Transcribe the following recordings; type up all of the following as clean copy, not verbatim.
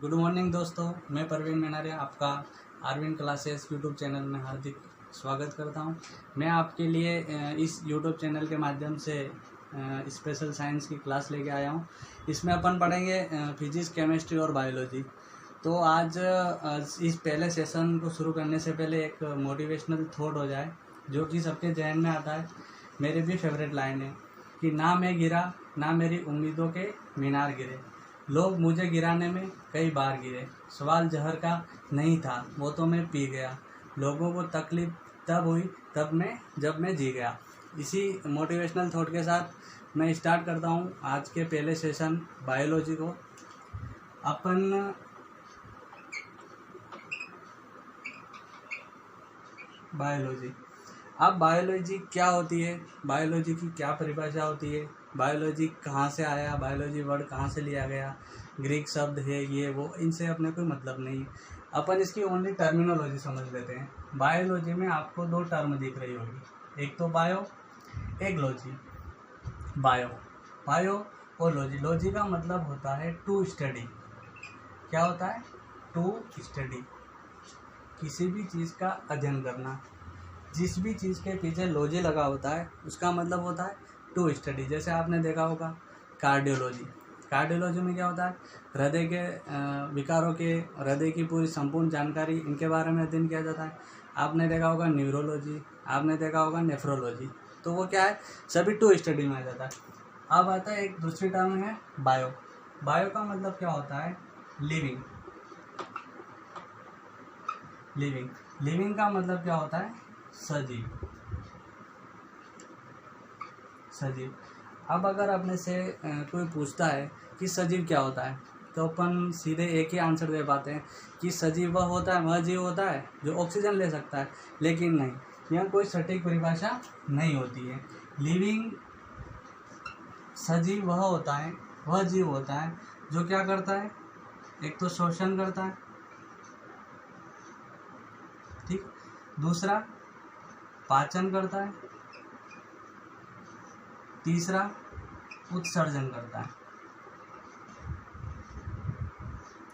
Good morning दोस्तों, मैं परवीन मेनारे आपका आरविन क्लासेस यूट्यूब चैनल में हार्दिक स्वागत करता हूं। मैं आपके लिए इस यूट्यूब चैनल के माध्यम से स्पेशल साइंस की क्लास लेके आया हूं। इसमें अपन पढ़ेंगे फिजिक्स, केमिस्ट्री और बायोलॉजी। तो आज इस पहले सेशन को शुरू करने से पहले एक मोटिवेशनल थॉट हो जाए जो कि सबके जहन में आता है। मेरी भी फेवरेट लाइन है कि ना मैं गिरा ना मेरी उम्मीदों के मीनार गिरे, लोग मुझे गिराने में कई बार गिरे, सवाल जहर का नहीं था वो तो मैं पी गया, लोगों को तकलीफ तब हुई जब मैं जी गया। इसी मोटिवेशनल थॉट के साथ मैं स्टार्ट करता हूँ आज के पहले सेशन बायोलॉजी को। अपन बायोलॉजी, अब बायोलॉजी क्या होती है, बायोलॉजी की क्या परिभाषा होती है, बायोलॉजी कहाँ से आया, बायोलॉजी वर्ड कहाँ से लिया गया, ग्रीक शब्द है ये वो, इनसे अपने कोई मतलब नहीं। अपन इसकी ओनली टर्मिनोलॉजी समझ लेते हैं। बायोलॉजी में आपको दो टर्म दिख रही होगी, एक तो बायो, एक लॉजी। बायो बायो और लॉजी। लॉजी का मतलब होता है टू स्टडी। क्या होता है? टू स्टडी, किसी भी चीज़ का अध्ययन करना। जिस भी चीज़ के पीछे लॉजी लगा होता है उसका मतलब होता है टू स्टडी। जैसे आपने देखा होगा कार्डियोलॉजी। कार्डियोलॉजी में क्या होता है? हृदय के विकारों के, हृदय की पूरी संपूर्ण जानकारी, इनके बारे में अध्ययन किया जाता है। आपने देखा होगा न्यूरोलॉजी, आपने देखा होगा नेफ्रोलॉजी। तो वो क्या है? सभी टू स्टडी में आ जाता है। अब आता है एक दूसरी टर्म है बायो। बायो का मतलब क्या होता है? लिविंग। लिविंग का मतलब क्या होता है? सजीव। अब अगर अपने से कोई पूछता है कि सजीव क्या होता है, तो अपन सीधे एक ही आंसर दे पाते हैं कि सजीव वह होता है, वह जीव होता है जो ऑक्सीजन ले सकता है। लेकिन नहीं, यह कोई सटीक परिभाषा नहीं होती है। लिविंग, सजीव वह होता है, वह जीव होता है जो क्या करता है? एक तो श्वसन करता है, ठीक, दूसरा पाचन करता है, तीसरा उत्सर्जन करता है।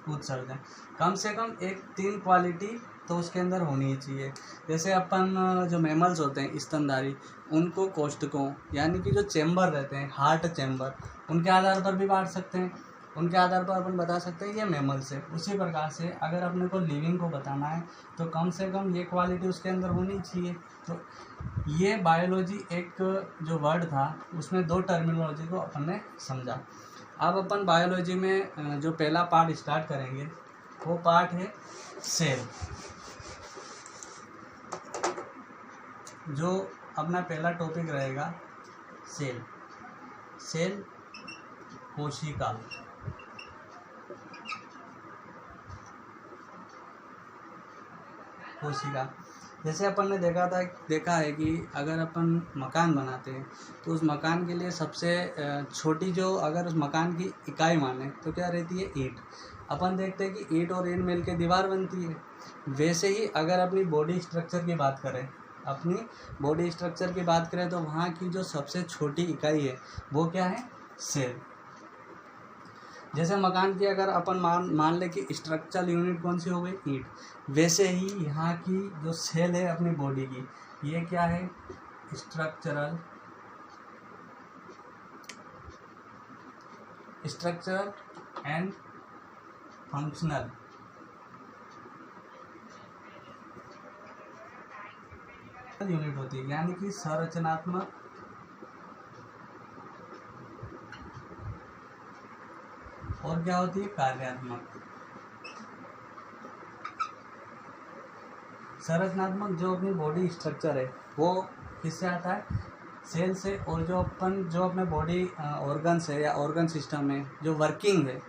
उत्सर्जन कम से कम एक 3 क्वालिटी तो उसके अंदर होनी ही चाहिए। जैसे अपन जो मैमल्स होते हैं स्तनधारी, उनको कोष्ठकों यानी कि जो चैम्बर रहते हैं, हार्ट चैम्बर, उनके आधार पर भी बांट सकते हैं। उनके आधार पर अपन बता सकते हैं ये मैमल्स है। उसी प्रकार से अगर अपने को लिविंग को बताना है तो कम से कम ये क्वालिटी उसके अंदर होनी चाहिए। तो ये बायोलॉजी एक जो वर्ड था उसमें दो टर्मिनोलॉजी को अपन ने समझा। अब अपन बायोलॉजी में जो पहला पार्ट स्टार्ट करेंगे वो पार्ट है सेल। जो अपना पहला टॉपिक रहेगा सेल। सेल कोशिका। कोशिका, जैसे अपन ने देखा है कि अगर अपन मकान बनाते हैं तो उस मकान के लिए सबसे छोटी जो, अगर उस मकान की इकाई माने तो क्या रहती है? ईंट। अपन देखते हैं कि ईंट और ईंट मिल के दीवार बनती है। वैसे ही अगर अपनी बॉडी स्ट्रक्चर की बात करें तो वहाँ की जो सबसे छोटी इकाई है वो क्या है? सेल। जैसे मकान की अगर अपन मान ले कि स्ट्रक्चरल यूनिट कौन सी हो गई? ईंट। वैसे ही यहाँ की जो सेल है अपनी बॉडी की, ये क्या है? स्ट्रक्चरल एंड फंक्शनल यूनिट होती है, यानी कि संरचनात्मक और क्या होती है? कार्यात्मक। संरचनात्मक जो अपनी बॉडी स्ट्रक्चर है वो किससे आता है? सेल से। और जो अपने बॉडी ऑर्गन्स है या ऑर्गन सिस्टम है, जो वर्किंग है,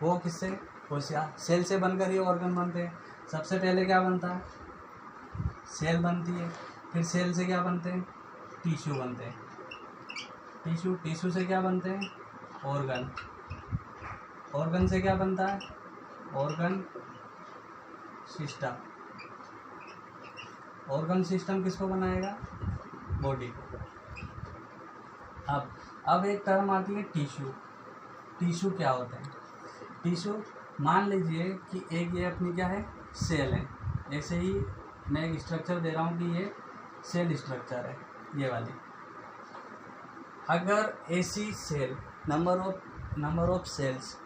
वो किससे? कोशिका। सेल से बनकर ही ऑर्गन बनते हैं। सबसे पहले क्या बनता है? सेल बनती है। फिर सेल से क्या बनते हैं? टिश्यू बनते हैं। टिश्यू से क्या बनते हैं? ऑर्गन। ऑर्गन से क्या बनता है? Organ system. ऑर्गन सिस्टम किसको बनाएगा? बॉडी को। अब एक टर्म आती है टिश्यू। टिश्यू क्या होते हैं? टिश्यू मान लीजिए कि एक ये अपनी क्या है, सेल है। ऐसे ही मैं एक स्ट्रक्चर दे रहा हूँ कि ये सेल स्ट्रक्चर है, ये वाली। अगर ऐसी सेल नंबर ऑफ सेल्स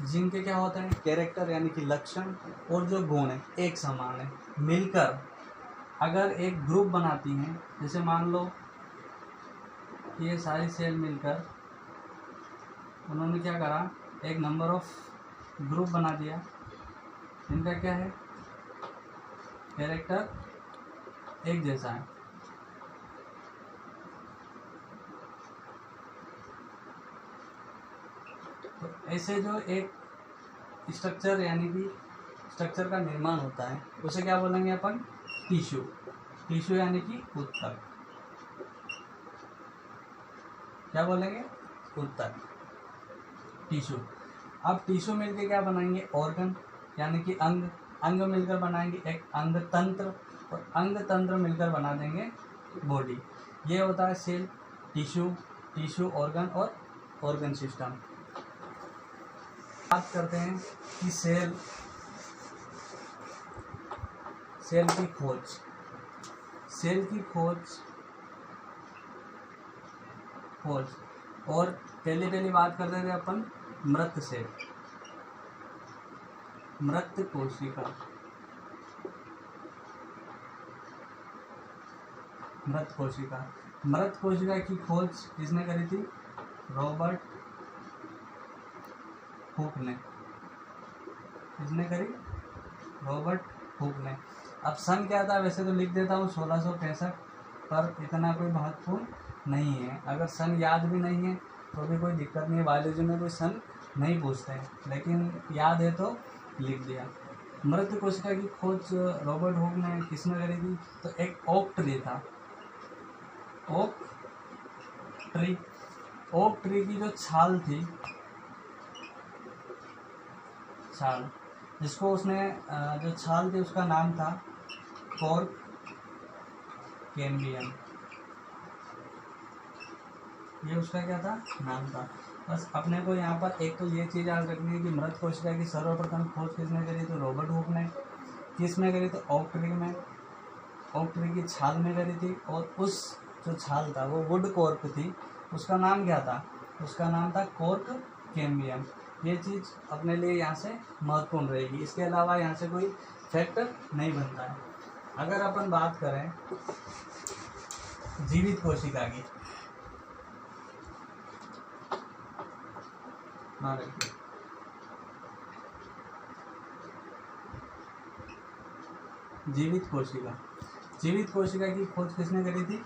जिनके क्या होता है, कैरेक्टर यानी कि लक्षण और जो गुण है एक समान है, मिलकर अगर एक ग्रुप बनाती हैं, जैसे मान लो ये सारी सेल मिलकर उन्होंने क्या करा, एक नंबर ऑफ ग्रुप बना दिया जिनका क्या है, कैरेक्टर एक जैसा है। तो ऐसे जो एक स्ट्रक्चर यानी कि स्ट्रक्चर का निर्माण होता है उसे क्या बोलेंगे अपन, टिश्यू। टिश्यू यानी कि ऊतक, क्या बोलेंगे, ऊतक, टिश्यू। अब टिश्यू मिलकर क्या बनाएंगे, ऑर्गन यानी कि अंग। अंग मिलकर बनाएंगे एक अंग तंत्र, और अंग तंत्र मिलकर बना देंगे बॉडी। ये होता है सेल, टिश्यू ऑर्गन और ऑर्गन सिस्टम। बात करते हैं कि सेल की खोज। सेल की खोज और पहली बात करते थे अपन मृत सेल, मृत कोशिका। मृत कोशिका की खोज किसने करी थी, रॉबर्ट हुक ने। किसने करी, रॉबर्ट हुक ने। अब सन क्या था, वैसे तो लिख देता हूँ 1665, पर इतना कोई महत्वपूर्ण नहीं है। अगर सन याद भी नहीं है तो भी कोई दिक्कत नहीं है, बायोलॉजी में कोई सन नहीं पूछते हैं, लेकिन याद है तो लिख दिया। मृत कोशिका की खोज रॉबर्ट हुक ने किसने करी थी, तो एक ओक ट्री था, ओक ट्री की जो छाल थी, छाल, जिसको उसने जो छाल थी उसका नाम था कॉर्क कैम्बियम। ये उसका क्या था, नाम था। बस अपने को यहाँ पर एक तो ये चीज़ याद रखनी है कि मृत कोशिका की सर्वप्रथम खोज किसने करी, तो रॉबर्ट हुक ने। किस में करी, तो ओक ट्री में, ओक ट्री की छाल में करी थी। और उस जो छाल था वो वुड कॉर्क थी, उसका नाम क्या था, उसका नाम था कॉर्क कैम्बियम। ये चीज़ अपने लिए यहाँ से महत्वपूर्ण रहेगी, इसके अलावा यहाँ से कोई फैक्टर नहीं बनता है। अगर अपन बात करें जीवित कोशिका की, जीवित कोशिका की खोज किसने करी थी,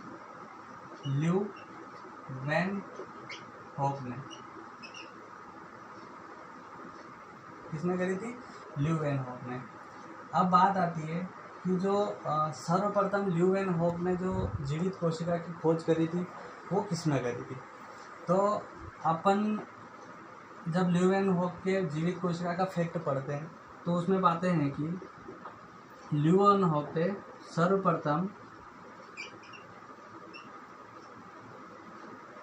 ल्यूवेनहोक ने। किसने करी थी, ल्यूवेनहोक ने। अब बात आती है कि जो सर्वप्रथम ल्यूवेनहोक ने जो जीवित कोशिका की खोज करी थी वो किसमें करी थी, तो अपन जब ल्यूवेनहोक के जीवित कोशिका का फैक्ट पढ़ते हैं तो उसमें पाते हैं कि ल्यूवेनहोक ने सर्वप्रथम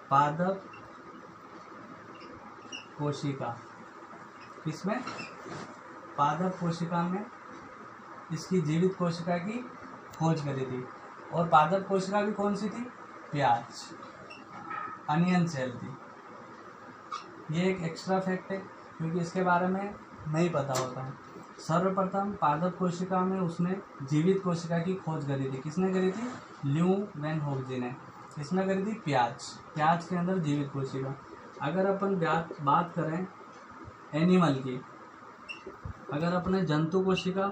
पादप कोशिका, किसमें, पादप कोशिका में इसकी जीवित कोशिका की खोज करी थी। और पादप कोशिका भी कौन सी थी, प्याज, अनियन सेल थी। ये एक एक्स्ट्रा फैक्ट है क्योंकि इसके बारे में नहीं पता होता है। सर्वप्रथम पादप कोशिका में उसने जीवित कोशिका की खोज करी थी। किसने करी थी, ल्यूवेनहोक जी ने। इसमें करी थी प्याज के अंदर जीवित कोशिका। अगर अपन बात करें एनिमल की, अगर अपने जंतु कोशिका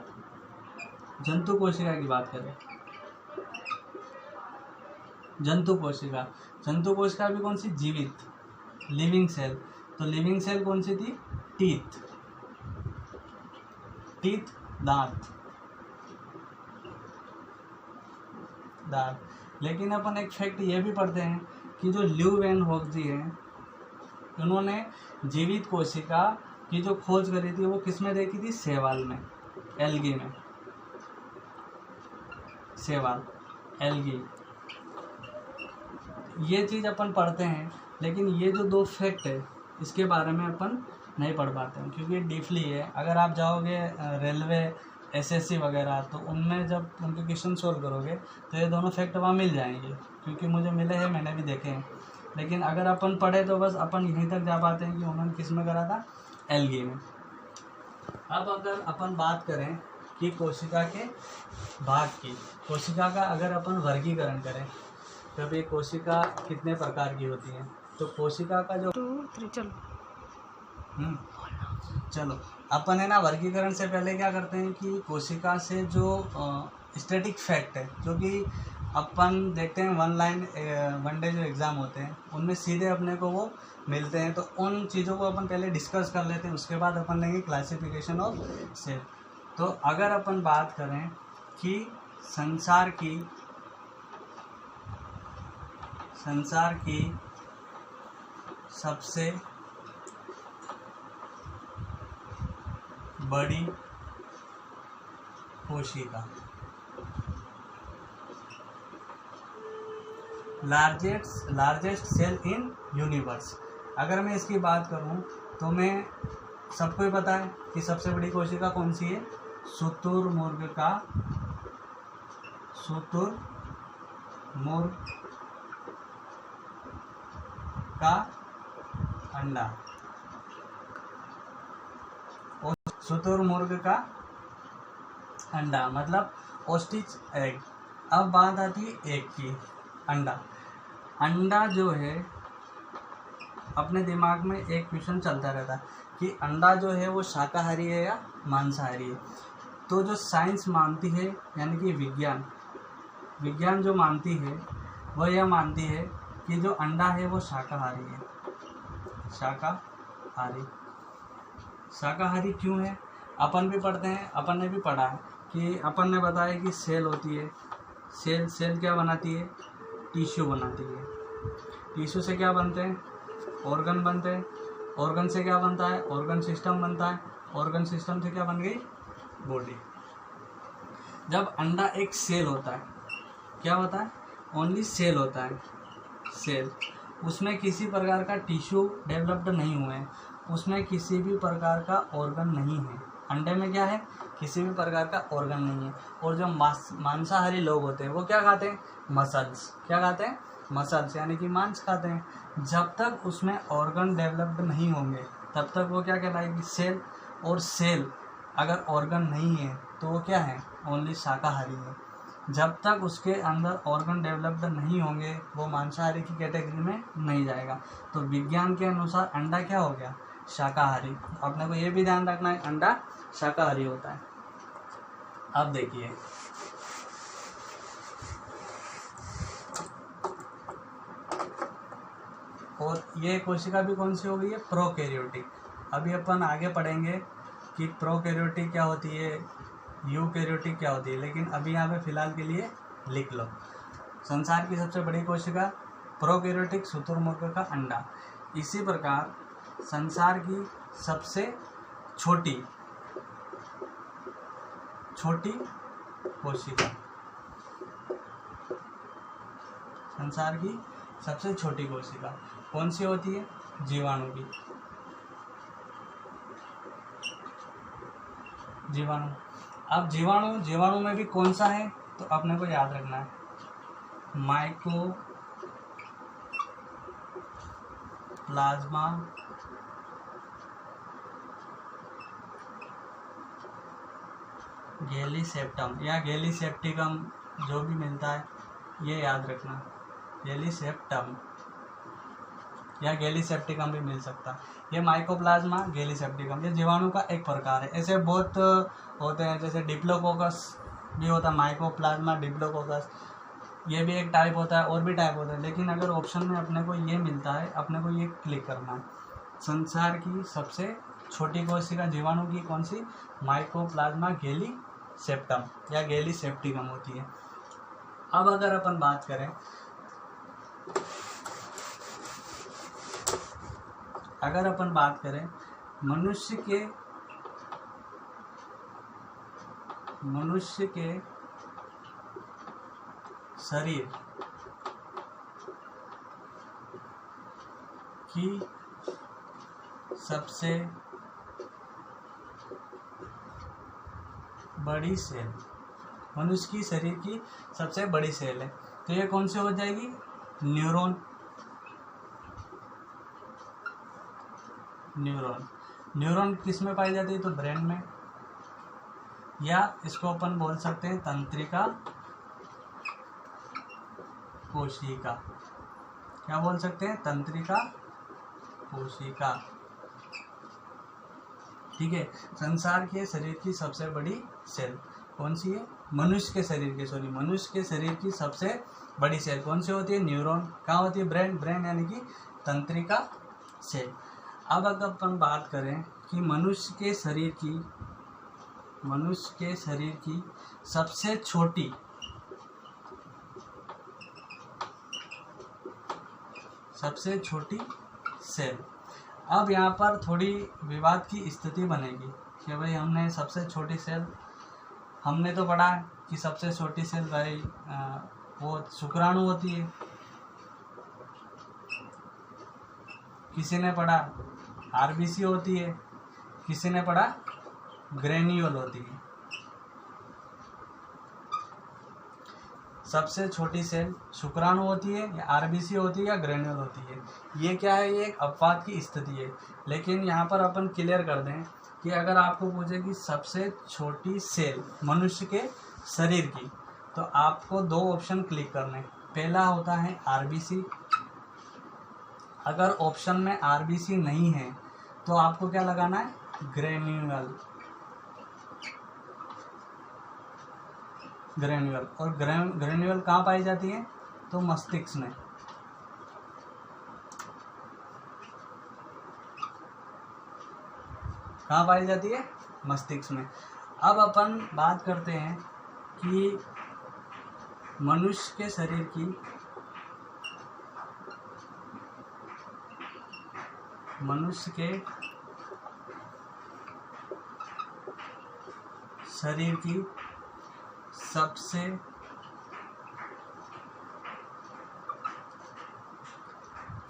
की बात करें, जंतु कोशिका भी कौन सी, जीवित, लिविंग सेल। तो लिविंग सेल कौन सी थी, टीथ, दांत। लेकिन अपन एक फैक्ट ये भी पढ़ते हैं कि जो ल्यूवेनहोक जी हैं उन्होंने जीवित कोशिका की जो खोज करी थी वो किसमें देखी थी, शैवाल में, एल्गी में, शैवाल, एल्गी। ये चीज़ अपन पढ़ते हैं, लेकिन ये जो दो फैक्ट है इसके बारे में अपन नहीं पढ़ पाते हैं, क्योंकि डीपली है। अगर आप जाओगे रेलवे एसएससी वगैरह, तो उनमें जब उनके क्वेश्चन सोल्व करोगे तो ये दोनों फैक्ट वहाँ मिल जाएंगे, क्योंकि मुझे मिले हैं, मैंने भी देखे हैं। लेकिन अगर अपन पढ़े तो बस अपन यहीं तक जा पाते हैं कि उन्होंने किस में करा था, एल्गी में। अब अगर अपन बात करें कि कोशिका के भाग की, कोशिका का अगर अपन वर्गीकरण करें, तब ये कोशिका कितने प्रकार की होती है, तो कोशिका का जो 2 3 चलो चलो अपन है ना, वर्गीकरण से पहले क्या करते हैं कि कोशिका से जो स्टैटिक फैक्ट है, जो कि अपन देखते हैं वन डे जो एग्ज़ाम होते हैं उनमें सीधे अपने को वो मिलते हैं, तो उन चीज़ों को अपन पहले डिस्कस कर लेते हैं, उसके बाद अपन लेंगे क्लासिफिकेशन ऑफ सेल। तो अगर अपन बात करें कि संसार की सबसे बड़ी कोशिका, लार्जेस्ट सेल इन यूनिवर्स, अगर मैं इसकी बात करूं तो मैं सबको ही पता है कि सबसे बड़ी कोशिका कौन सी है, शुतुरमुर्ग का अंडा, शुतुरमुर्ग का अंडा मतलब ओस्टिच एग। अब बात आती है एग की, अंडा जो है, अपने दिमाग में एक क्वेश्चन चलता रहता है कि अंडा जो है वो शाकाहारी है या मांसाहारी है। तो जो साइंस मानती है, यानी कि विज्ञान जो मानती है, वह यह मानती है कि जो अंडा है वो शाकाहारी है। शाकाहारी क्यों है, अपन भी पढ़ते हैं, अपन ने भी पढ़ा है कि अपन ने बताया कि सेल होती है, सेल क्या बनाती है, टिश्यू बनाती है। टिश्यू से क्या बनते हैं, ऑर्गन बनते हैं। ऑर्गन से क्या बनता है, ऑर्गन सिस्टम बनता है। ऑर्गन सिस्टम से क्या बन गई, बॉडी। जब अंडा एक सेल होता है, क्या होता है, ओनली सेल होता है, सेल, उसमें किसी प्रकार का टिश्यू डेवलप्ड नहीं हुए हैं, उसमें किसी भी प्रकार का ऑर्गन नहीं है। अंडे में क्या है, किसी भी प्रकार का ऑर्गन नहीं है। और जो मांसाहारी लोग होते हैं वो क्या खाते हैं, मसल्स। क्या खाते हैं, मसल्स, यानी कि मांस खाते हैं। जब तक उसमें ऑर्गन डेवलप्ड नहीं होंगे तब तक वो क्या कहलाएगी, सेल। और सेल अगर ऑर्गन नहीं है तो वो क्या है, ओनली शाकाहारी है। जब तक उसके अंदर ऑर्गन डेवलप्ड नहीं होंगे वो मांसाहारी की कैटेगरी में नहीं जाएगा। तो विज्ञान के अनुसार अंडा क्या हो गया, शाकाहारी। अपने को ये भी ध्यान रखना है, अंडा शाकाहारी होता है। अब देखिए, और ये कोशिका भी कौन सी हो गई है, प्रोकैरियोटिक। अभी अपन आगे पढ़ेंगे कि प्रोकैरियोटिक क्या होती है, यूकैरियोटिक क्या होती है, लेकिन अभी यहाँ पे फिलहाल के लिए लिख लो। संसार की सबसे बड़ी कोशिका प्रोकैरियोटिक, शुतुरमुर्ग का अंडा। इसी प्रकार संसार की सबसे छोटी कोशिका, संसार की सबसे छोटी कोशिका कौन सी होती है, जीवाणु की। जीवाणु। अब जीवाणु में भी कौन सा है, तो अपने को याद रखना है, माइकोप्लाज्मा गैलीसेप्टम या गैलीसेप्टिकम, जो भी मिलता है ये याद रखना, गैलीसेप्टम या गैलीसेप्टिकम भी मिल सकता है। ये माइकोप्लाज्मा गैलीसेप्टिकम, ये जीवाणु का एक प्रकार है। ऐसे बहुत होते हैं, जैसे डिप्लोकोकस भी होता है, माइकोप्लाज्मा डिप्लोकोकस, ये भी एक टाइप होता है, और भी टाइप होता है। लेकिन अगर ऑप्शन में अपने को ये मिलता है, अपने को ये क्लिक करना है। संसार की सबसे छोटी कोशिका जीवाणु की कौन सी, माइकोप्लाज्मा गैलीसेप्टम या गैलीसेप्टिकम होती है। अब अगर अपन बात करें, मनुष्य के शरीर की सबसे बड़ी सेल, मनुष्य की शरीर की सबसे बड़ी सेल है। तो ये कौन सी हो जाएगी? न्यूरॉन। न्यूरॉन, न्यूरॉन किस में पाई जाती है? तो ब्रेन में, या इसको अपन बोल सकते हैं तंत्रिका कोशिका। क्या बोल सकते हैं? तंत्रिका कोशिका। ठीक है। संसार के शरीर की सबसे बड़ी सेल कौन सी है? मनुष्य के शरीर की, मनुष्य के शरीर की सबसे बड़ी सेल कौन सी होती है? न्यूरॉन। कहाँ होती है? ब्रेन। ब्रेन यानी कि तंत्रिका सेल। अब अगर अपन बात करें कि मनुष्य के शरीर की सबसे छोटी सेल। अब यहाँ पर थोड़ी विवाद की स्थिति बनेगी कि भाई हमने सबसे छोटी सेल, हमने तो पढ़ा है कि सबसे छोटी सेल भाई वो शुक्राणु होती है, किसी ने पढ़ा आरबीसी होती है, किसी ने पढ़ा ग्रेन्यूल होती है। सबसे छोटी सेल शुक्राणु होती है या आरबीसी होती है या ग्रेन्यूल होती है। ये क्या है? ये एक अपवाद की स्थिति है। लेकिन यहाँ पर अपन क्लियर कर दें कि अगर आपको पूछे कि सबसे छोटी सेल मनुष्य के शरीर की, तो आपको दो ऑप्शन क्लिक करने। पहला होता है आरबीसी। अगर ऑप्शन में आरबीसी नहीं है तो आपको क्या लगाना है? ग्रेन्यूल। ग्रेन्यूल। और ग्रेन्यूल कहाँ पाई जाती है? तो मस्तिष्क में। कहाँ पाई जाती है? मस्तिष्क में। अब अपन बात करते हैं कि मनुष्य के शरीर की सबसे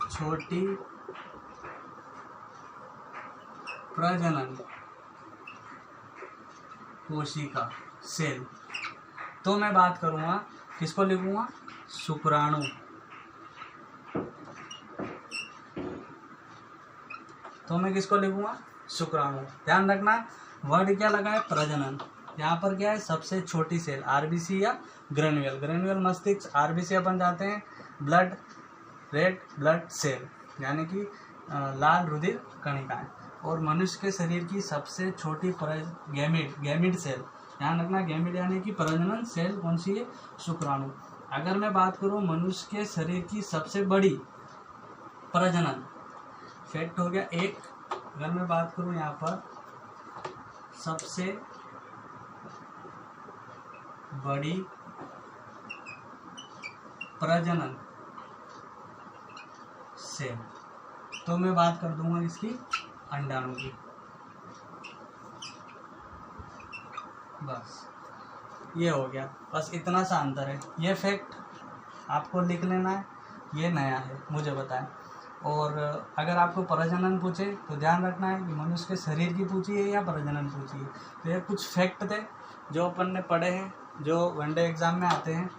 छोटी प्रजनन कोशिका सेल, तो मैं बात करूंगा किसको लिखूंगा? शुक्राणु। तो मैं किसको लिखूंगा? शुक्राणु। ध्यान रखना वर्ड क्या लगा है? प्रजनन। यहाँ पर क्या है? सबसे छोटी सेल आरबीसी या ग्रेन्यूल। ग्रेन्यूल मस्तिष्क, आरबीसी अपन जाते हैं ब्लड, रेड ब्लड सेल यानी कि लाल रुधिर कणिकाएं। और मनुष्य के शरीर की सबसे छोटी गैमिड सेल, ध्यान रखना गैमिड यानी कि प्रजनन सेल कौन सी है? शुक्राणु। अगर मैं बात करूं मनुष्य के शरीर की सबसे बड़ी प्रजनन, फैक्ट हो गया एक। अगर मैं बात करूं यहाँ पर सबसे बड़ी प्रजनन सेल, तो मैं बात कर दूंगा इसकी अंडाणु की। बस ये हो गया, बस इतना सा अंतर है। ये फैक्ट आपको लिख लेना है, ये नया है मुझे बताएं। और अगर आपको प्रजनन पूछे तो ध्यान रखना है कि मनुष्य के शरीर की पूछी है या प्रजनन पूछी है। तो ये कुछ फैक्ट थे जो अपन ने पढ़े हैं, जो वनडे एग्जाम में आते हैं।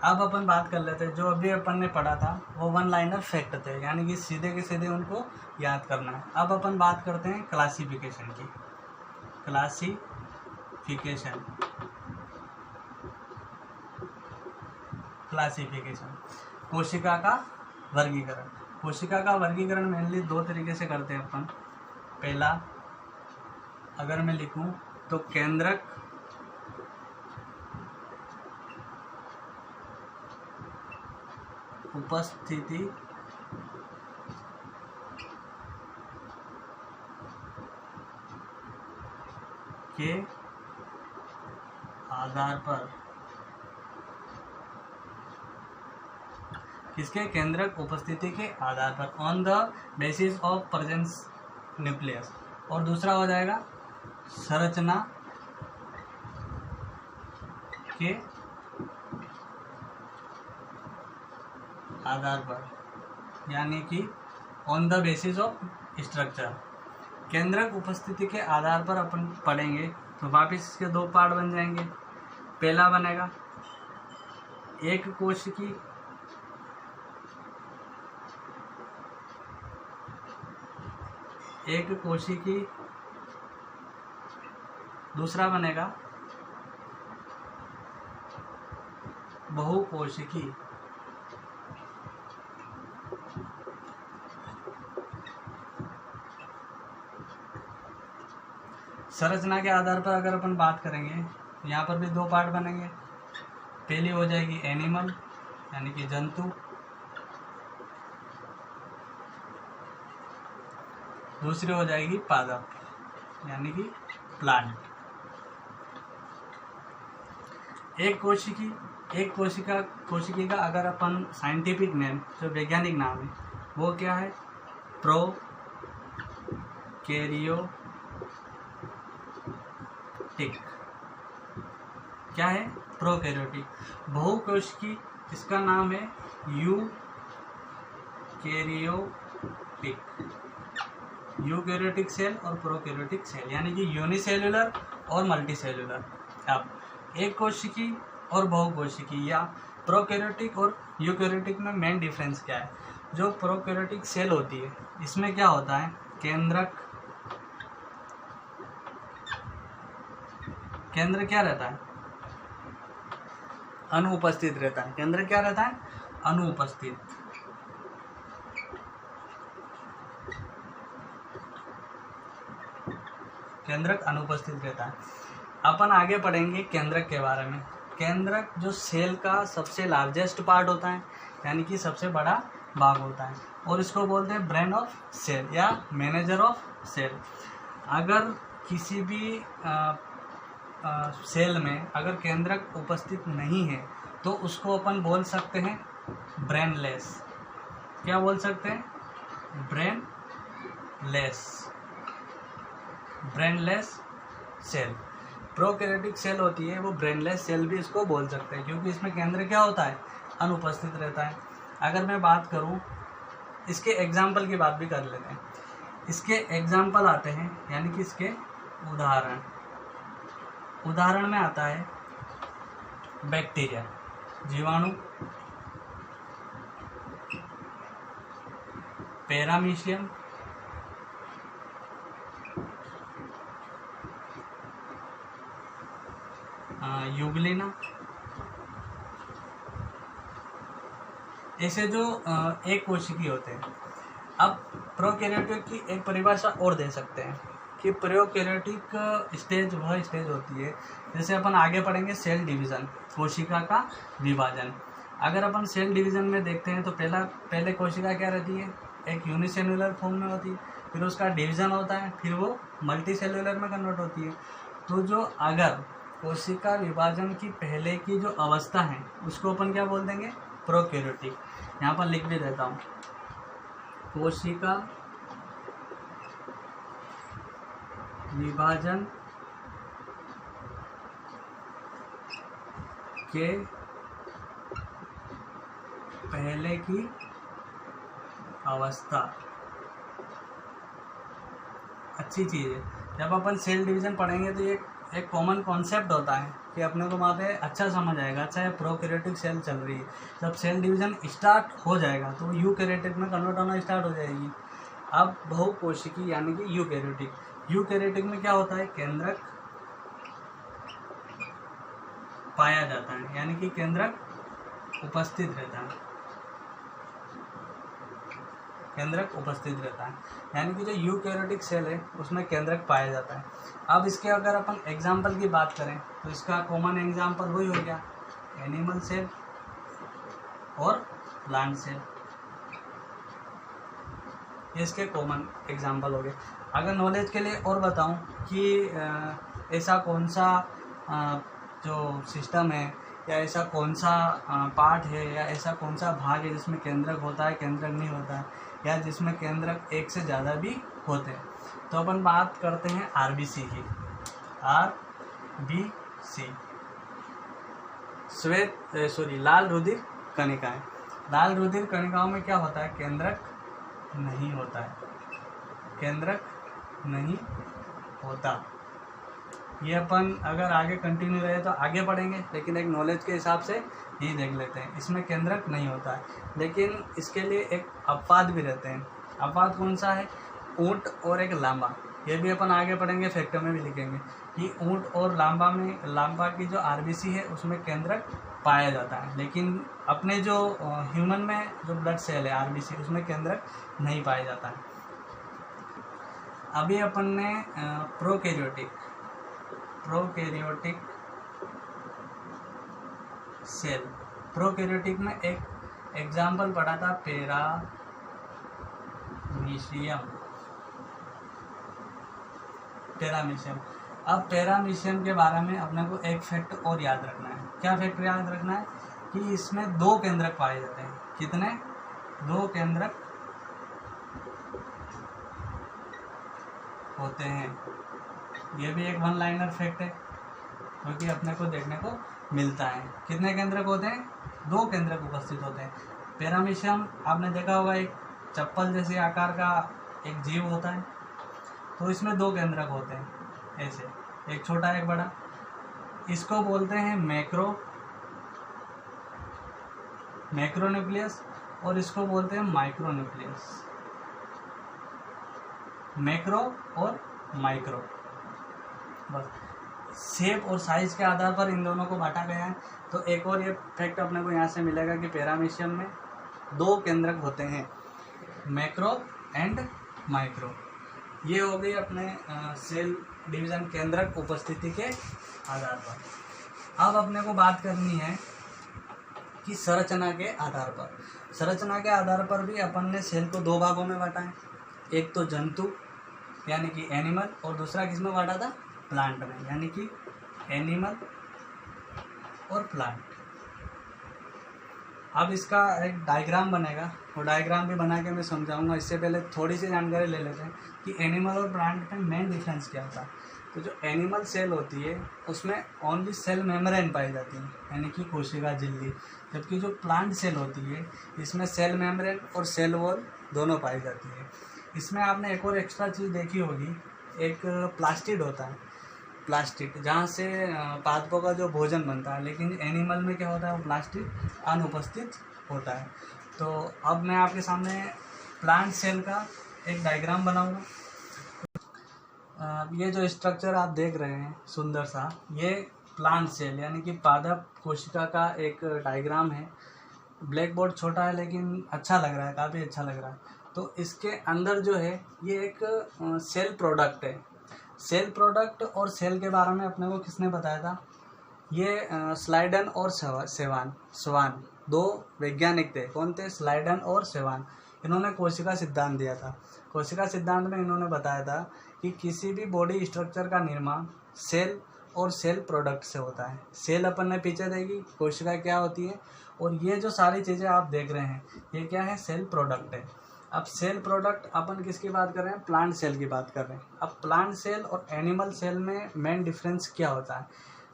अब अपन बात कर लेते हैं, जो अभी अपन ने पढ़ा था वो वन लाइनर फैक्ट थे, यानी कि सीधे के सीधे उनको याद करना है। अब अपन बात करते हैं क्लासिफिकेशन की। क्लासिफिकेशन कोशिका का वर्गीकरण। कोशिका का वर्गीकरण मेनली दो तरीके से करते हैं अपन। पहला अगर मैं लिखूं तो केंद्रक उपस्थिति के आधार पर, किसके? केंद्रक उपस्थिति के आधार पर, on the basis of presence nucleus. और दूसरा हो जाएगा संरचना के आधार पर, यानी कि on the basis of structure. केंद्रक उपस्थिति के आधार पर अपन पढ़ेंगे तो वापिस इसके दो पार्ट बन जाएंगे। पहला बनेगा एक कोशिकी, एक कोशिकी, दूसरा बनेगा बहुकोशिकी। संरचना के आधार पर अगर अपन बात करेंगे, यहाँ पर भी दो पार्ट बनेंगे। पहली हो जाएगी एनिमल यानी कि जंतु, दूसरी हो जाएगी पादप यानी कि प्लांट। एक कोशिकी का अगर अपन साइंटिफिक नेम, जो वैज्ञानिक नाम है, वो क्या है? प्रोकैरियोटिक। क्या है? प्रोकैरियोटिक। बहुकोशिकी, इसका नाम है यूकैरियोटिक। यूकैरियोटिक सेल और प्रोकैरियोटिक सेल यानी कि यूनिसेल्युलर और मल्टीसेल्युलर। अब एक कोशिकी और बहुकोशिकी या प्रोकैरियोटिक और यूकैरियोटिक में मेन डिफरेंस क्या है? जो प्रोकैरियोटिक सेल होती है, इसमें क्या होता है? केंद्र क्या रहता है? अनुपस्थित रहता है। केंद्र क्या रहता है? अनुपस्थित। केंद्रक अनुपस्थित रहता है। अपन आगे पढ़ेंगे केंद्रक के बारे में। केंद्रक जो सेल का सबसे लार्जेस्ट पार्ट होता है यानी कि सबसे बड़ा भाग होता है, और इसको बोलते हैं ब्रेन ऑफ सेल या मैनेजर ऑफ सेल। अगर किसी भी सेल में अगर केंद्रक उपस्थित नहीं है तो उसको अपन बोल सकते हैं ब्रेनलेस। क्या बोल सकते हैं? Brainless cell. प्रोकैरियोटिक सेल होती है वो ब्रेनलेस सेल भी इसको बोल सकते हैं, क्योंकि इसमें केंद्र क्या होता है? अनुपस्थित रहता है। अगर मैं बात करूं, इसके एग्जाम्पल की बात भी कर लेते हैं। इसके एग्जाम्पल आते हैं यानी कि इसके उदाहरण में आता है बैक्टीरिया, जीवाणु, पैरामीशियम, यूग्लिना। ऐसे जो एक कोशिकी होते हैं। अब प्रोकैरियोटिक की एक परिभाषा और दे सकते हैं कि प्रोकैरियोटिक स्टेज वह स्टेज होती है, जैसे अपन आगे पढ़ेंगे सेल डिवीज़न, कोशिका का विभाजन। अगर अपन सेल डिवीज़न में देखते हैं तो पहले कोशिका क्या रहती है? एक यूनिसेल्युलर फॉर्म में होती है, फिर उसका डिवीज़न होता है, फिर वो मल्टीसेल्युलर में कन्वर्ट होती है। तो जो अगर कोशिका विभाजन की पहले की जो अवस्था है उसको अपन क्या बोल देंगे? प्रोकैरियोटिक। यहाँ पर लिख भी देता हूँ, कोशिका विभाजन के पहले की अवस्था। अच्छी चीज़ है। जब अपन सेल डिवीज़न पढ़ेंगे तो ये एक कॉमन कॉन्सेप्ट होता है कि अपने को वहाँ पे अच्छा समझ आएगा। अच्छा, ये प्रोकैरियोटिक सेल चल रही है, जब सेल डिवीज़न स्टार्ट हो जाएगा तो यूकैरियोटिक में कन्वर्ट होना स्टार्ट हो जाएगी। अब बहुकोशिकी यानी कि यूकैरियोटिक में क्या होता है? केंद्रक पाया जाता है यानी कि केंद्रक उपस्थित रहता है। केंद्रक उपस्थित रहता है यानी कि जो यूकैरियोटिक सेल है उसमें केंद्रक पाया जाता है। अब इसके अगर अपन एग्जाम्पल की बात करें तो इसका कॉमन एग्जाम्पल वही हो गया, एनिमल सेल और प्लांट सेल। ये इसके कॉमन एग्जाम्पल हो गए। अगर नॉलेज के लिए और बताऊं कि ऐसा कौन सा जो सिस्टम है या ऐसा कौन सा पार्ट है या ऐसा कौन सा भाग है जिसमें केंद्रक होता है, केंद्रक नहीं होता है, या जिसमें केंद्रक एक से ज़्यादा भी होते हैं, तो अपन बात करते हैं आरबीसी की। आरबीसी लाल रुधिर कणिकाएं। लाल रुधिर कणिकाओं में क्या होता है? केंद्रक नहीं होता है। केंद्रक नहीं होता। ये अपन अगर आगे कंटिन्यू रहे तो आगे पढ़ेंगे, लेकिन एक नॉलेज के हिसाब से ही देख लेते हैं। इसमें केंद्रक नहीं होता है, लेकिन इसके लिए एक अपवाद भी रहते हैं। अपवाद कौन सा है? ऊंट और एक लांबा। ये भी अपन आगे पढ़ेंगे, फैक्टर में भी लिखेंगे कि ऊंट और लांबा में, लांबा की जो आरबीसी है उसमें केंद्रक पाया जाता है, लेकिन अपने जो ह्यूमन में जो ब्लड सेल है आरबीसी, उसमें केंद्रक नहीं पाया जाता है। अभी अपन ने प्रोकैरियोटिक सेल, प्रोकैरियोटिक में एक एग्जाम्पल पढ़ा था, पैरामीशियम। अब पैरामीशियम के बारे में अपने को एक फैक्ट और याद रखना है। क्या फैक्ट याद रखना है? कि इसमें 2 केंद्रक पाए जाते हैं। कितने? 2 केंद्रक होते हैं। ये भी एक वन लाइनर फैक्ट है, क्योंकि अपने को देखने को मिलता है। कितने केंद्रक होते हैं? 2 केंद्रक उपस्थित होते हैं। पैरामीशियम आपने देखा होगा, एक चप्पल जैसे आकार का एक जीव होता है, तो इसमें 2 केंद्रक होते हैं, ऐसे, एक छोटा एक बड़ा। इसको बोलते हैं मैक्रोन्यूक्लियस, और इसको बोलते हैं माइक्रोन्यूक्लियस। मैक्रो और माइक्रो, बस शेप और साइज के आधार पर इन दोनों को बांटा गया है। तो एक और ये फैक्ट अपने को यहाँ से मिलेगा कि पैरामीशियम में 2 केंद्रक होते हैं, मैक्रो एंड माइक्रो। ये हो गई अपने सेल डिवीजन केंद्रक उपस्थिति के आधार पर। अब अपने को बात करनी है कि संरचना के आधार पर। संरचना के आधार पर भी अपन ने सेल को 2 भागों में बांटा है। एक तो जंतु यानी कि एनिमल, और दूसरा किसमें बांटा था? प्लांट में, यानी कि एनिमल और प्लांट। अब इसका एक डायग्राम बनेगा, वो डायग्राम भी बना के मैं समझाऊंगा। इससे पहले थोड़ी सी जानकारी ले लेते हैं कि एनिमल और प्लांट में मेन डिफरेंस क्या होता है। तो जो एनिमल सेल होती है उसमें ओनली सेल मेम्ब्रेन पाई जाती है, यानी कि कोशिका झिल्ली, जबकि जो प्लांट सेल होती है इसमें सेल मेम्ब्रेन और सेल वॉल दोनों पाई जाती है। इसमें आपने एक और एक्स्ट्रा चीज़ देखी होगी, एक प्लास्टिड होता है, प्लास्टिड, जहाँ से पादपों का जो भोजन बनता है, लेकिन एनिमल में क्या होता है? वो प्लास्टिड अनुपस्थित होता है। तो अब मैं आपके सामने प्लांट सेल का एक डायग्राम बनाऊंगा। ये जो स्ट्रक्चर आप देख रहे हैं सुंदर सा, ये प्लांट सेल यानी कि पादप कोशिका का एक डायग्राम है। ब्लैक बोर्ड छोटा है लेकिन अच्छा लग रहा है, काफ़ी अच्छा लग रहा है। तो इसके अंदर जो है ये एक सेल प्रोडक्ट है। सेल प्रोडक्ट और सेल के बारे में अपने को किसने बताया था? ये स्लाइडन और स्वान 2 वैज्ञानिक थे। कौन थे? स्लाइडन और स्वान। इन्होंने कोशिका सिद्धांत दिया था। कोशिका सिद्धांत में इन्होंने बताया था कि किसी भी बॉडी स्ट्रक्चर का निर्माण सेल और सेल प्रोडक्ट से होता है। सेल अपन ने पीछे देखी, कोशिका क्या होती है, और ये जो सारी चीज़ें आप देख रहे हैं ये क्या है? सेल प्रोडक्ट है। अब सेल प्रोडक्ट अपन किसकी बात कर रहे हैं? प्लांट सेल की बात कर रहे हैं। अब प्लांट सेल और एनिमल सेल में मेन डिफरेंस क्या होता है?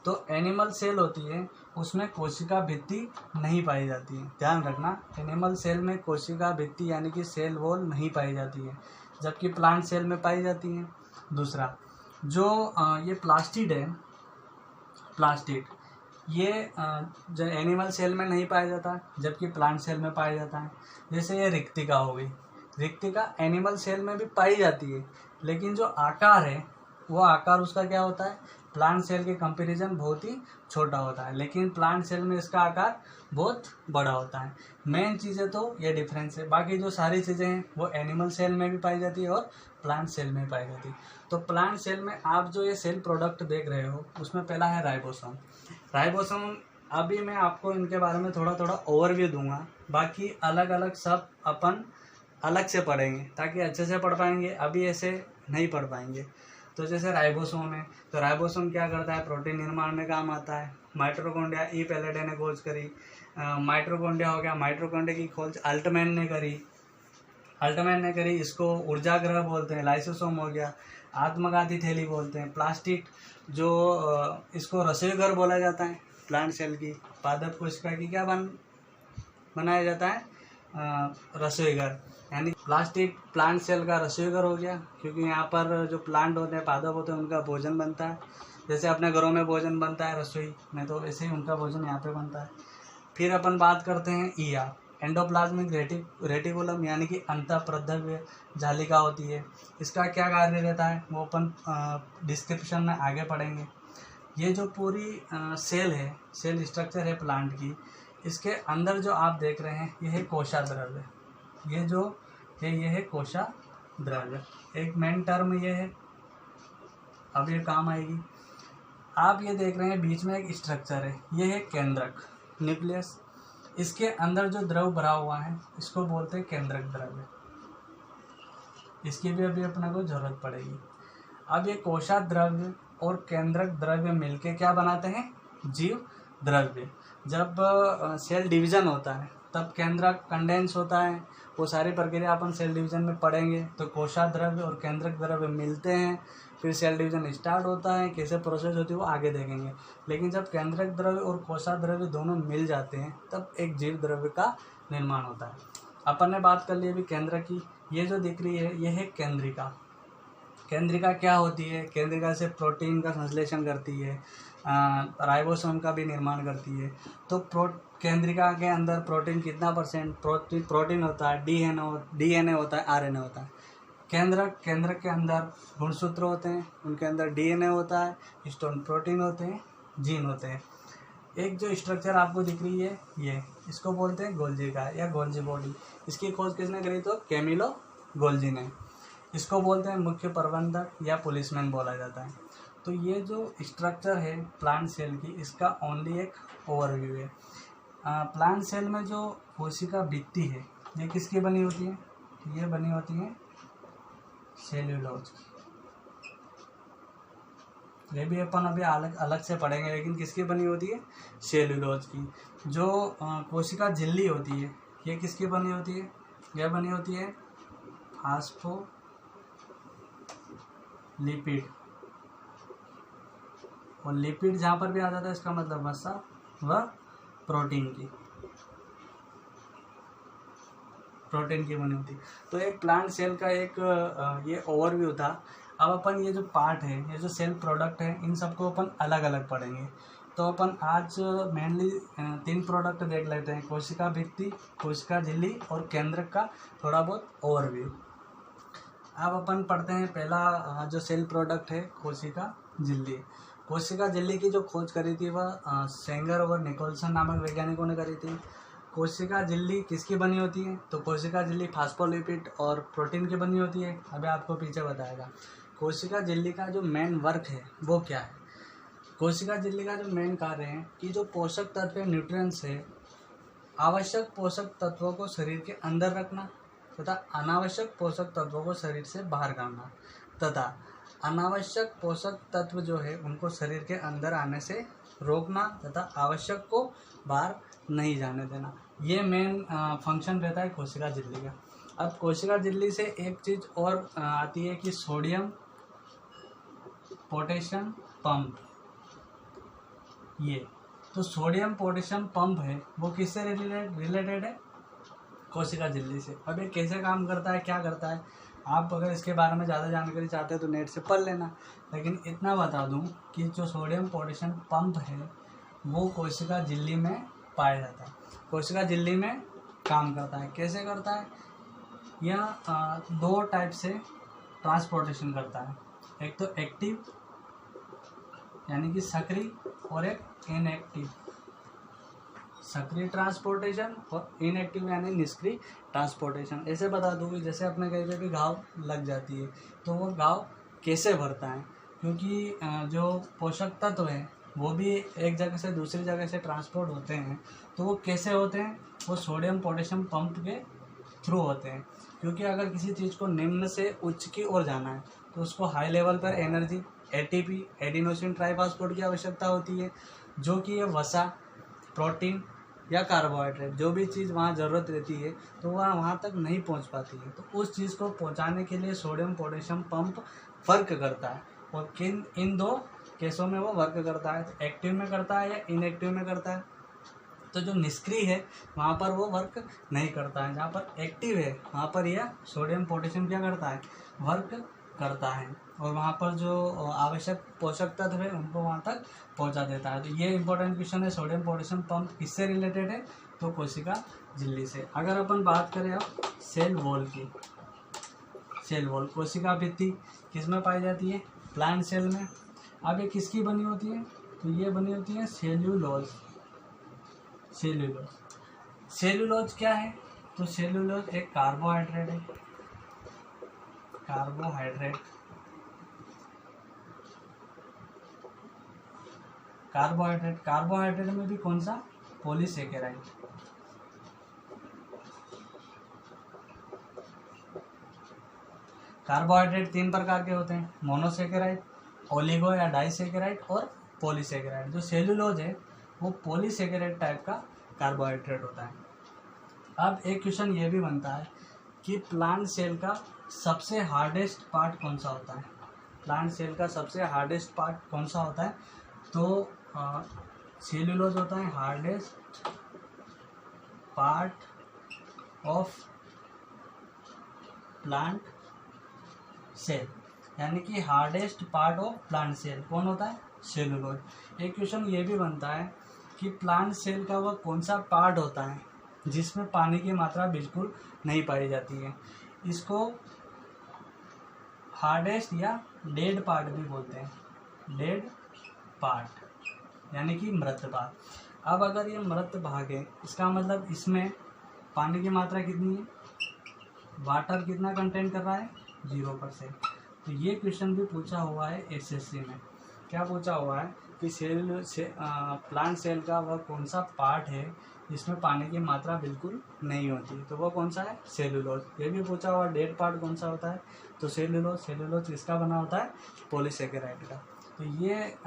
तो एनिमल सेल होती है उसमें कोशिका भित्ति नहीं पाई जाती है। ध्यान रखना, एनिमल सेल में कोशिका भित्ति यानी कि सेल वॉल नहीं पाई जाती है, जबकि प्लांट सेल में पाई जाती है। दूसरा, जो ये प्लास्टिड है, प्लास्टिड ये जो एनिमल सेल में नहीं पाया जाता, जबकि प्लांट सेल में पाया जाता है। जैसे ये रिक्तिका हो गई, रिक्तिका एनिमल सेल में भी पाई जाती है, लेकिन जो आकार है वो आकार उसका क्या होता है? प्लांट सेल के कंपैरिजन बहुत ही छोटा होता है, लेकिन प्लांट सेल में इसका आकार बहुत बड़ा होता है। मेन चीज़ें तो ये डिफरेंस है, बाकी जो सारी चीज़ें हैं वो एनिमल सेल में भी पाई जाती है और प्लांट सेल में पाई जाती है। तो प्लांट सेल में आप जो ये सेल प्रोडक्ट देख रहे हो उसमें पहला है राइबोसोम। राइबोसोम अभी मैं आपको इनके बारे में थोड़ा थोड़ा ओवरव्यू दूंगा, बाकी अलग अलग सब अपन अलग से पढ़ेंगे ताकि अच्छे से पढ़ पाएंगे, अभी ऐसे नहीं पढ़ पाएंगे। तो जैसे राइबोसोम है, तो राइबोसोम क्या करता है? प्रोटीन निर्माण में काम आता है। माइटोकॉन्ड्रिया ई पैलेडे ने खोज करी। माइटोकॉन्ड्रिया हो गया, माइटोकॉन्ड्रिया की खोज अल्टमैन ने करी। इसको ऊर्जा ग्रह बोलते हैं। लाइसोसोम हो गया, आत्मघाती थैली बोलते हैं। प्लास्टिड जो इसको रसोई घर बोला जाता है, प्लांट सेल की पादप कोशिका की क्या बनाया जाता है? रसोई घर, यानी प्लास्टिक प्लांट सेल का रसोई घर हो गया, क्योंकि यहाँ पर जो प्लांट होते हैं, पादप होते हैं, उनका भोजन बनता है। जैसे अपने घरों में भोजन बनता है रसोई में, तो वैसे ही उनका भोजन यहाँ पे बनता है। फिर अपन बात करते हैं ईआर, एंडोप्लाज्मिक रेटिकुलम, यानी कि अंतःप्रद्रव्य जालिका होती है। इसका क्या कार्य रहता है वो अपन डिस्क्रिप्शन में आगे पढ़ेंगे। ये जो पूरी सेल है, सेल स्ट्रक्चर है प्लांट की, इसके अंदर जो आप देख रहे हैं ये है कोशाद्रव्य। ये जो है ये है कोशाद्रव्य, एक मेन टर्म ये है, अब ये काम आएगी। आप ये देख रहे हैं बीच में एक स्ट्रक्चर है, ये है केंद्रक, न्यूक्लियस। इसके अंदर जो द्रव भरा हुआ है इसको बोलते हैं केंद्रक द्रव्य। इसकी भी अभी अपने को जरूरत पड़ेगी। अब ये कोशाद्रव्य और केंद्रक द्रव्य मिलके क्या बनाते हैं, जीव द्रव्य। जब सेल डिवीजन होता है तब केंद्रक कंडेंस होता है, वो सारी प्रक्रिया अपन सेल डिवीजन में पढ़ेंगे। तो कोशाद्रव्य और केंद्रक द्रव्य मिलते हैं, फिर सेल डिवीजन स्टार्ट होता है, कैसे प्रोसेस होती है वो आगे देखेंगे। लेकिन जब केंद्रक द्रव्य और कोशाद्रव्य दोनों मिल जाते हैं तब एक जीव द्रव्य का निर्माण होता है। अपन ने बात कर ली अभी केंद्रक की। ये जो दिख रही है ये है केंद्रिका। केंद्रिका क्या होती है, केंद्रिका से प्रोटीन का संश्लेषण करती है, राइबोसोम का भी निर्माण करती है। तो केंद्रिका के अंदर प्रोटीन कितना परसेंट प्रोटीन होता है, डीएनए होता है, आरएनए होता है। केंद्रक के अंदर गुणसूत्र होते हैं, उनके अंदर डीएनए होता है, हिस्टोन प्रोटीन होते हैं, जीन होते हैं। एक जो स्ट्रक्चर आपको दिख रही है ये, इसको बोलते हैं गोल्जी का या गोल्जी बॉडी। इसकी खोज किसने करी, तो कैमिलो गोल्जी ने। इसको बोलते हैं मुख्य प्रबंधक या पुलिसमैन बोला जाता है। तो ये जो स्ट्रक्चर है प्लांट सेल की, इसका ओनली एक ओवरव्यू है। प्लांट सेल में जो कोशिका भित्ति है ये किसकी बनी होती है, ये बनी होती है सेल्यूलोज की। ये भी अपन अभी अलग से पढ़ेंगे, लेकिन किसकी बनी होती है, सेल्यूलोज की। जो कोशिका झिल्ली होती है ये किसकी बनी होती है, यह बनी होती है फास्फोलिपिड। और लिपिड जहाँ पर भी आ जाता है इसका मतलब वसा व प्रोटीन की बनी होती है। तो एक प्लांट सेल का एक ये ओवरव्यू था। अब अपन ये जो पार्ट है, ये जो सेल प्रोडक्ट है, इन सबको अपन अलग अलग पढ़ेंगे। तो अपन आज मेनली 3 प्रोडक्ट देख लेते हैं, कोशिका भित्ति, कोशिका झिल्ली और केंद्रक का थोड़ा बहुत ओवरव्यू। अब अपन पढ़ते हैं पहला जो सेल प्रोडक्ट है कोशिका झिल्ली। कोशिका झिल्ली की जो खोज करी थी वह सेंगर और निकोलसन नामक वैज्ञानिकों ने करी थी। कोशिका झिल्ली किसकी बनी होती है, तो कोशिका झिल्ली फास्फोलिपिड और प्रोटीन की बनी होती है। अभी आपको पीछे बताएगा। कोशिका झिल्ली का जो मेन वर्क है वो क्या है, कोशिका झिल्ली का जो मेन कार्य है कि जो पोषक तत्व न्यूट्रिएंट्स है, आवश्यक पोषक तत्वों को शरीर के अंदर रखना तथा अनावश्यक पोषक तत्वों को शरीर से बाहर काढ़ना, तथा अनावश्यक पोषक तत्व जो है उनको शरीर के अंदर आने से रोकना तथा आवश्यक को बाहर नहीं जाने देना। ये मेन फंक्शन रहता है कोशिका झिल्ली का। अब कोशिका झिल्ली से एक चीज़ और आती है कि सोडियम पोटेशियम पंप। ये तो सोडियम पोटेशियम पंप है वो किससे रिलेटेड है, कोशिका झिल्ली से। अब ये कैसे काम करता है, क्या करता है, आप अगर इसके बारे में ज़्यादा जानकारी चाहते हैं तो नेट से पढ़ लेना। लेकिन इतना बता दूं कि जो सोडियम पोटेशियम पंप है वो कोशिका झिल्ली में पाया जाता है, कोशिका झिल्ली में काम करता है। कैसे करता है, यह 2 टाइप से ट्रांसपोर्टेशन करता है। एक तो एक्टिव यानी कि सक्रिय और एक इनएक्टिव, सक्रिय ट्रांसपोर्टेशन और इनएक्टिव यानी निष्क्रिय ट्रांसपोर्टेशन। ऐसे बता दूँ कि जैसे अपने कहीं पे भी घाव लग जाती है तो वो घाव कैसे भरता है, क्योंकि जो पोषक तत्व हैं वो भी एक जगह से दूसरी जगह से ट्रांसपोर्ट होते हैं। तो वो कैसे होते हैं, वो सोडियम पोटेशियम पंप के थ्रू होते हैं। क्योंकि अगर किसी चीज़ को निम्न से उच्च की ओर जाना है तो उसको हाई लेवल पर एनर्जी एटीपी एडिनोसिन ट्राइफॉस्फेट की आवश्यकता होती है, जो कि ये वसा, प्रोटीन या कार्बोहाइड्रेट जो भी चीज़ वहाँ ज़रूरत रहती है तो वह वहाँ तक नहीं पहुँच पाती है। तो उस चीज़ को पहुँचाने के लिए सोडियम पोटेशियम पंप वर्क करता है। और इन 2 केसों में वो वर्क करता है, तो एक्टिव में करता है या इनएक्टिव में करता है, तो जो निष्क्रिय है वहाँ पर वो वर्क नहीं करता है, जहाँ पर एक्टिव है वहाँ पर यह सोडियम पोटेशियम क्या करता है, वर्क करता है, और वहाँ पर जो आवश्यक पोषक तत्व है उनको वहाँ तक पहुँचा देता है। तो ये इंपॉर्टेंट क्वेश्चन है, सोडियम पोटेशियम पंप किससे रिलेटेड है, तो कोशिका झिल्ली से। अगर अपन बात करें अब सेल वॉल की, सेल वॉल कोशिका भित्ति किस में पाई जाती है, प्लांट सेल में। अब ये किसकी बनी होती है, तो ये बनी होती है सेल्यूलोज। सेल्यूलोज, सेल्यूलोज क्या है, तो सेल्यूलोज एक कार्बोहाइड्रेट है, कार्बोहाइड्रेट। कार्बोहाइड्रेट, कार्बोहाइड्रेट में भी कौन सा, पॉलीसेकेराइड। कार्बोहाइड्रेट 3 प्रकार के होते हैं, मोनोसेकेराइड, ओलिगो या डाइसेकेराइड और पॉलीसेकेराइड। जो सेल्यूलोज है वो पॉलीसेकेराइड टाइप का कार्बोहाइड्रेट होता है। अब एक क्वेश्चन ये भी बनता है कि प्लांट सेल का सबसे हार्डेस्ट पार्ट कौन सा होता है, प्लांट सेल का सबसे हार्डेस्ट पार्ट कौन सा होता है, तो सेल्यूलोज होता है hardest part of plant cell, यानी कि hardest part of plant cell कौन होता है, सेल्यूलोज। एक क्वेश्चन ये भी बनता है कि प्लांट सेल का वह कौन सा पार्ट होता है जिसमें पानी की मात्रा बिल्कुल नहीं पाई जाती है, इसको हार्डेस्ट या डेड पार्ट भी बोलते हैं, डेड पार्ट यानी कि मृत भाग। अब अगर ये मृत भाग है इसका मतलब इसमें पानी की मात्रा कितनी है, वाटर कितना कंटेंट कर रहा है, 0%। तो ये क्वेश्चन भी पूछा हुआ है एसएससी में। क्या पूछा हुआ है कि प्लांट सेल का वह कौन सा पार्ट है जिसमें पानी की मात्रा बिल्कुल नहीं होती, तो वह कौन सा है, सेल्यूलोज। ये भी पूछा हुआ डेड पार्ट कौन सा होता है, तो सेल्यूलोज। सेल्यूलोज किसका बना होता है, पॉलीसेकेराइड का। तो ये